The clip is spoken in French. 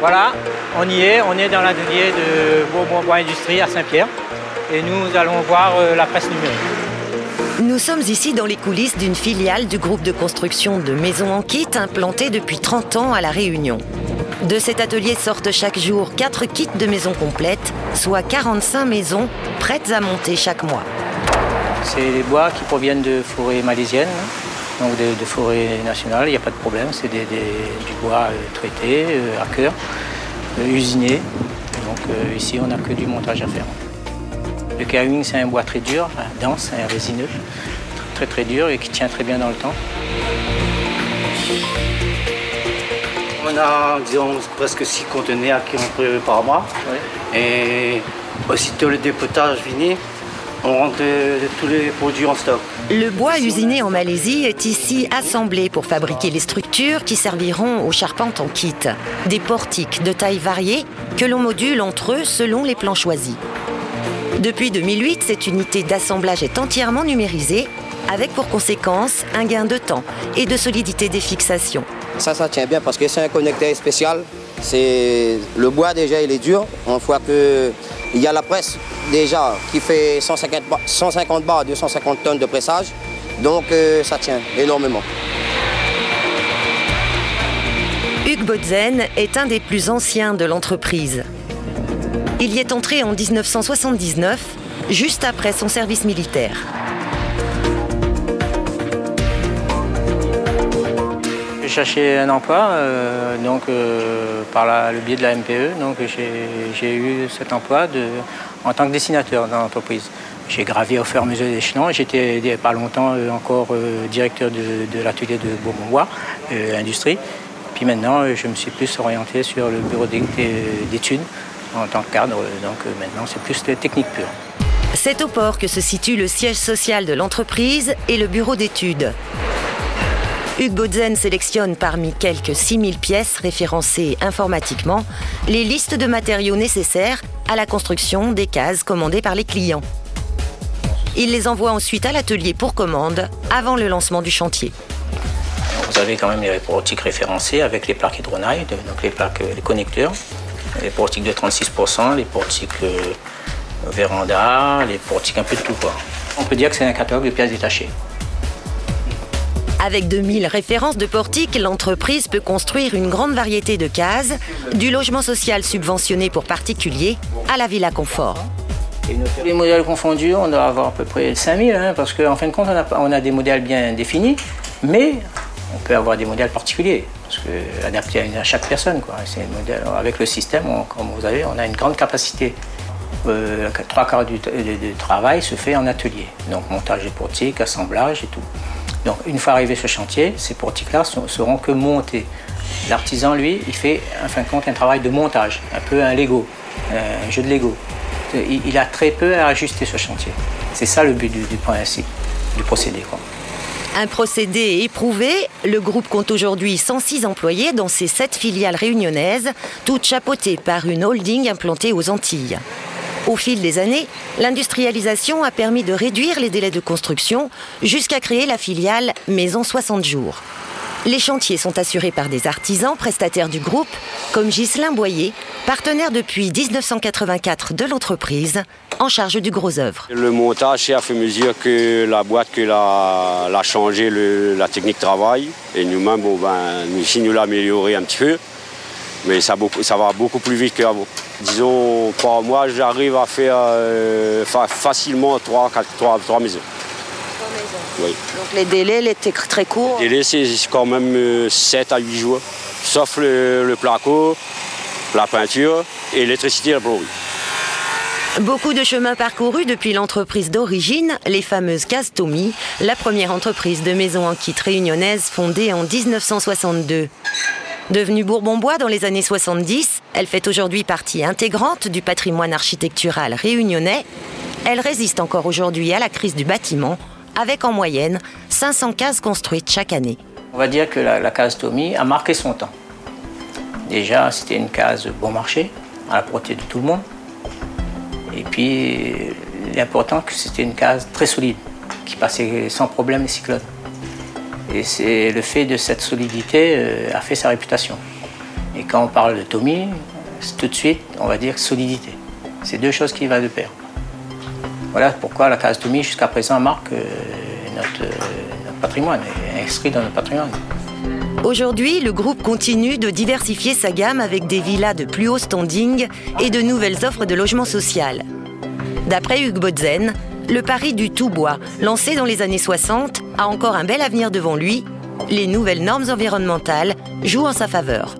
Voilà, on y est, on est dans l'atelier de Bourbon-Bois Industrie à Saint-Pierre et nous allons voir la presse numérique. Nous sommes ici dans les coulisses d'une filiale du groupe de construction de maisons en kit implantée depuis 30 ans à La Réunion. De cet atelier sortent chaque jour 4 kits de maisons complètes, soit 45 maisons prêtes à monter chaque mois. C'est des bois qui proviennent de forêts malaisiennes, donc de forêts nationales, il n'y a pas de problème. C'est du bois traité, à cœur, usiné. Donc ici, on n'a que du montage à faire. Le carving, c'est un bois très dur, dense, résineux, très très dur et qui tient très bien dans le temps. On a, disons, presque 6 conteneurs qui ont pris par mois. Oui. Et aussitôt le dépotage fini, on rentre tous les produits en stock. Le bois usiné en Malaisie est ici assemblé pour fabriquer les structures qui serviront aux charpentes en kit. Des portiques de tailles variées que l'on module entre eux selon les plans choisis. Depuis 2008, cette unité d'assemblage est entièrement numérisée, avec pour conséquence un gain de temps et de solidité des fixations. Ça tient bien parce que c'est un connecteur spécial. Le bois déjà il est dur, une fois qu'il y a la presse déjà qui fait 150 bars, 250 tonnes de pressage, donc ça tient énormément. Hugues Botzen est un des plus anciens de l'entreprise. Il y est entré en 1979, juste après son service militaire. J'ai cherché un emploi par le biais de la MPE. Donc j'ai eu cet emploi en tant que dessinateur dans l'entreprise. J'ai gravi au fur et à mesure des échelons. J'étais pas longtemps encore directeur de l'atelier de Bourbon-Bois Industrie. Puis maintenant, je me suis plus orienté sur le bureau d'études en tant que cadre. Donc maintenant, c'est plus technique pure. C'est au port que se situe le siège social de l'entreprise et le bureau d'études. Hugues Botzen sélectionne parmi quelques 6000 pièces référencées informatiquement les listes de matériaux nécessaires à la construction des cases commandées par les clients. Il les envoie ensuite à l'atelier pour commande avant le lancement du chantier. Vous avez quand même les portiques référencés avec les plaques hydronailles, donc les connecteurs, les portiques de 36%, les portiques véranda, les portiques un peu de tout quoi. On peut dire que c'est un catalogue de pièces détachées. Avec 2000 références de portiques, l'entreprise peut construire une grande variété de cases, du logement social subventionné pour particuliers à la villa confort. Les modèles confondus, on doit avoir à peu près 5000, parce qu'en fin de compte, on a des modèles bien définis, mais on peut avoir des modèles particuliers, parce que adaptés à chaque personne, quoi. Avec le système, comme vous savez, on a une grande capacité. 3/4 du travail se fait en atelier, donc montage des portiques, assemblage et tout. Donc une fois arrivé sur le chantier, ces portiques-là seront que montés. L'artisan, lui, il fait en fin de compte un travail de montage, un peu un Lego, un jeu de Lego. Il a très peu à ajuster sur le chantier. C'est ça le but du principe, du procédé, quoi. Un procédé éprouvé, le groupe compte aujourd'hui 106 employés dans ses 7 filiales réunionnaises, toutes chapeautées par une holding implantée aux Antilles. Au fil des années, l'industrialisation a permis de réduire les délais de construction jusqu'à créer la filiale Maison 60 jours. Les chantiers sont assurés par des artisans prestataires du groupe, comme Ghislain Boyer, partenaire depuis 1984 de l'entreprise, en charge du gros œuvre. Le montage, c'est à fur et à mesure que la boîte l'a changé la technique de travail. Et nous-mêmes, ici, nous l'avons amélioré un petit peu. Mais ça va beaucoup plus vite qu'avant. Disons, par mois, j'arrive à faire facilement 3 maisons. 3 maisons. Oui. Donc les délais étaient très courts. Les délais, c'est quand même 7 à 8 jours. Sauf le placo, la peinture et l'électricité et la plomberie. Beaucoup de chemin parcouru depuis l'entreprise d'origine, les fameuses Cases Tommy, la première entreprise de maisons en kit réunionnaise fondée en 1962. Devenue Bourbon-Bois dans les années 70, elle fait aujourd'hui partie intégrante du patrimoine architectural réunionnais. Elle résiste encore aujourd'hui à la crise du bâtiment, avec en moyenne 500 cases construites chaque année. On va dire que la case Tommy a marqué son temps. Déjà, c'était une case bon marché, à la portée de tout le monde. Et puis, l'important, que c'était une case très solide, qui passait sans problème les cyclones. Et c'est le fait de cette solidité a fait sa réputation. Et Et quand on parle de Tommy, tout de suite, on va dire solidité. C'est deux choses qui vont de pair. Voilà pourquoi la case Tommy, jusqu'à présent, marque notre patrimoine, est inscrit dans notre patrimoine. Aujourd'hui, le groupe continue de diversifier sa gamme avec des villas de plus haut standing et de nouvelles offres de logement social. D'après Hugues Botzen, le pari du tout-bois, lancé dans les années 60, a encore un bel avenir devant lui. Les nouvelles normes environnementales jouent en sa faveur.